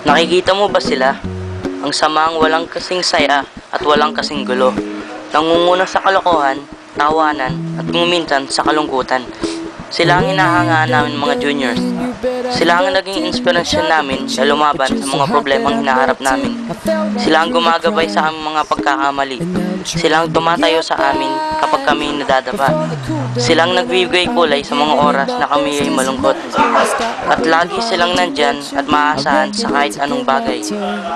Nakikita mo ba sila? Ang samang walang kasing saya at walang kasing gulo. Nangunguna sa kalokohan, tawanan at minsan sa kalungkutan. Sila ang hinahangaan namin mga juniors. Sila ang naging inspirasyon namin na lumaban sa mga problemang hinaharap namin. Sila ang gumagabay sa aming mga pagkakamali. Sila ang tumatayo sa amin kapag kami nadadapa. Sila ang nagbibigay kulay sa mga oras na kami ay malungkot. At lagi silang nandyan at maaasahan sa kahit anong bagay.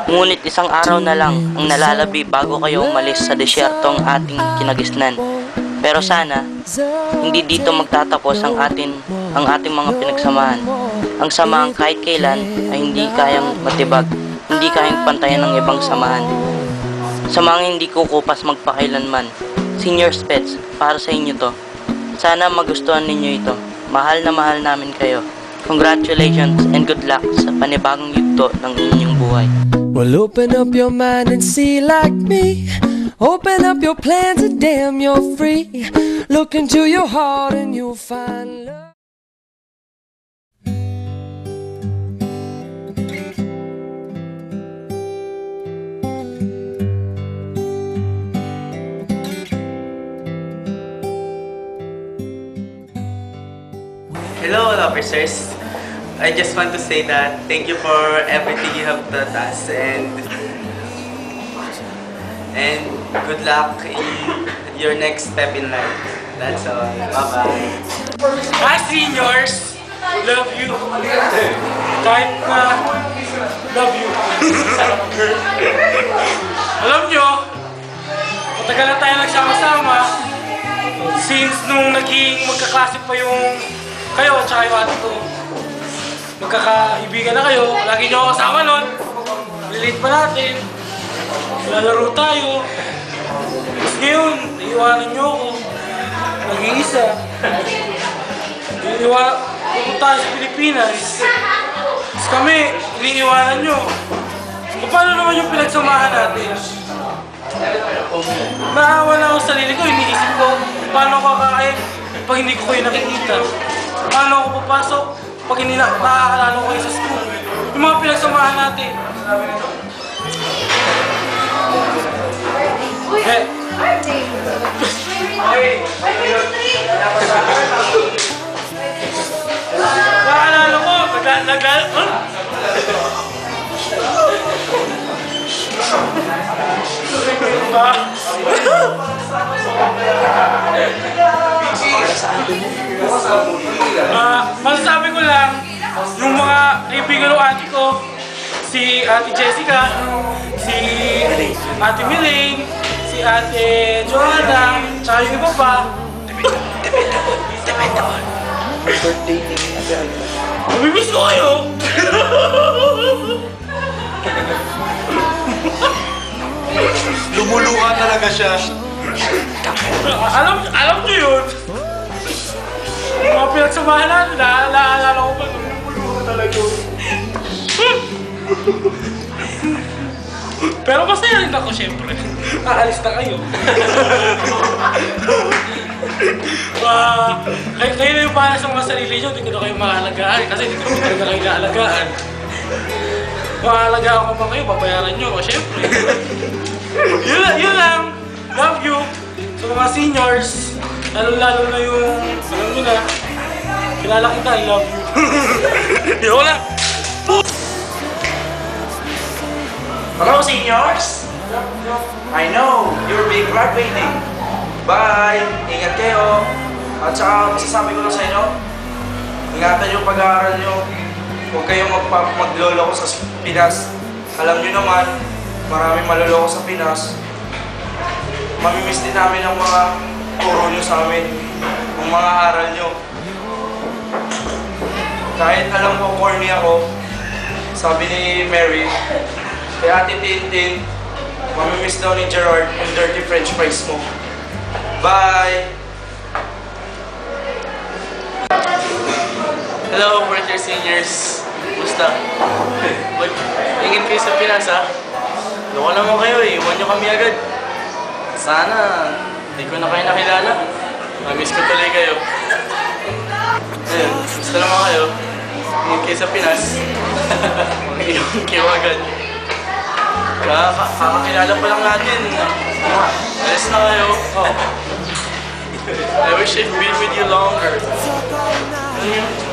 Ngunit isang araw na lang ang nalalabi bago kayo umalis sa desyertong ating kinagisnan. Pero sana, hindi dito magtatapos ang ating mga pinagsamahan. Ang samahan kahit kailan ay hindi kayang matibag, hindi kayang pantayan ng ibang samahan. Samahan hindi kukupas magpakailanman. Senior Pets, para sa inyo to. Sana magustuhan ninyo ito. Mahal na mahal namin kayo. Congratulations and good luck sa panibagong yugto ng inyong buhay. Well, open up your mind and see like me. Open up your plans and damn, you're free. Look into your heart and you'll find love. Hello, officers. I just want to say that thank you for everything you have taught us and good luck in your next step in life. That's all. Bye-bye. Hi, seniors! Love you. Kahit na love you. Alam nyo, matagal na tayo nagsama-sama since nung naging magkaklase pa yung kayo at saka yung ate ko. Magkakaibigan na kayo. Lagi nyo kasama nun. Lilate pa natin. Lalaro tayo. Tapos ngayon, iiwanan nyo ako. Nag-iisa. Pupunta tayo sa Pilipinas. Tapos kami, iniiwanan nyo. Paano naman yung pinagsamahan natin? Naawa na ako sa sarili ko. Iniisip ko, paano ako kakain pag hindi ko kayo nakikita? Paano ako papasok pag hindi naaalala ko kayo sa school? Yung mga pinagsamahan natin. Naalala ko, masasabi ko lang, yung mga kaibigan ng ate ko, si Ate Jessica, si Ate Milaine, si Ate Joanna, tsaka yung iba pa. Mabibis ko kayo! Lumuluha talaga siya. Alam niyo yun? Mga pinagsamahan natin, naalala ko pa, lumuluha talaga yun. Pero masaya rin ako, syempre. Aalis na kayo. Kayo na yung para sa mga sarili nyo, hindi ko na kayo mahalagaan. Kasi hindi ko na talaga kayo naalagaan. Mahalagaan ko pa kayo, babayaran nyo ako, syempre. Yun lang. Love you. Sa mga seniors, lalo na yung, alam nyo na, kilala kita, I love you. Yun lang. Hello, seniors! I know, you'll be graduating. Bye! Ingat kayo. At saka, masasabi ko lang sa inyo, ingatan yung pag-aaral nyo. Huwag kayong magloloko sa Pinas. Alam nyo naman, maraming maloloko sa Pinas. Mamimiss din namin ang mga turo nyo sa amin, ang mga aral nyo. Kahit alam ko corny ako, sabi ni Mary, kay Ate Tintin, mamimiss daw ni Gerard yung dirty French fries mo. Bye! Hello, first year seniors. Basta, mag-ingat kayo sa Pinas, ha? Loko naman kayo, iwan nyo kami agad. Sana, hindi ko na kayo nakilala. Namiss ko tuloy kayo. Ayun, basta naman kayo. Ingat kayo sa Pinas. Mag-iwan kayo agad. Kakakilala pa lang natin. Alis na kayo. Oh. I wish I'd been with you longer. Ano yun?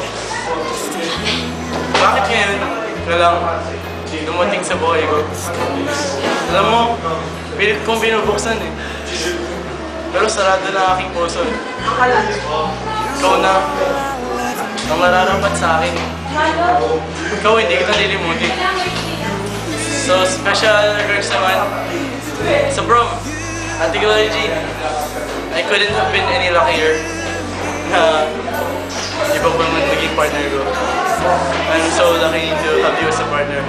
Bakit ngayon ka lang dumating sa buhay ko? Alam mo, pilit kong binubuksan eh. Pero sarado na aking puso eh. Ikaw na ang nararapat sa akin. Ikaw hindi kita nilimutin. So special regards naman sa prom, Antigology. I couldn't have been any luckier na iba pa man maging partner ko. I'm so lucky to have you as a partner.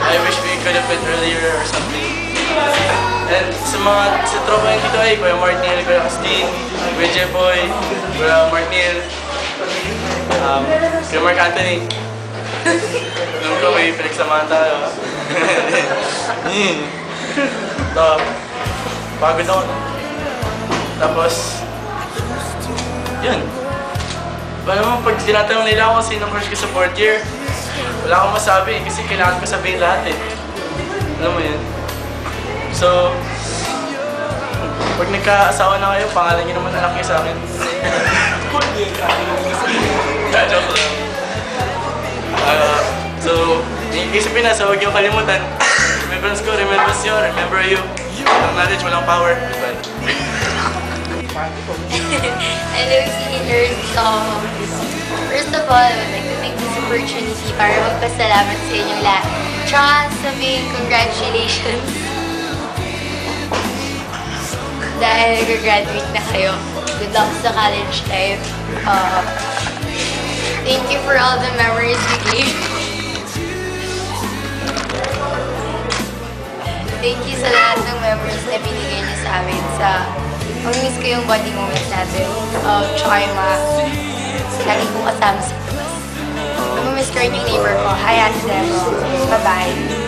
I wish we could have met earlier or something. And sa tropa yung dito ay Kuya Martinel, Kuya Christine, Kuya Jeboy, Kuya Martinel, Kuya Mark Anthony. Alam ko may pinagsamahan tayo. Ito, pagod ako. Tapos, yun. Alam mo, pag tinatanong nila ako sinong crush ko sa 4th year, wala akong masabi kasi kailangan ko sabihin lahat eh. Alam mo yun? So, pag nagkaasawa na kayo, pangalan niyo naman anak niyo sa akin. Joke lang. So, isip Pinas, huwag niyo kalimutan. Remembrance ko, remembrance yun, remember you. Walang knowledge, walang power. Bye. Hello, seniors. First of all, I would like to take this opportunity para magpasalamat sa inyong lahat. Tsaka sabihin congratulations. Dahil nag-graduate na kayo. Good luck sa college life. Thank you for all the memories you gave. Thank you sa lahat ng memories na binigay niyo sa amin sa miss ko yung bonding moments natin. Tsaka yung mga lagi kong kasama sa labas. Miss ko rin yung neighbor ko. Hi, Ate Debo. Bye-bye.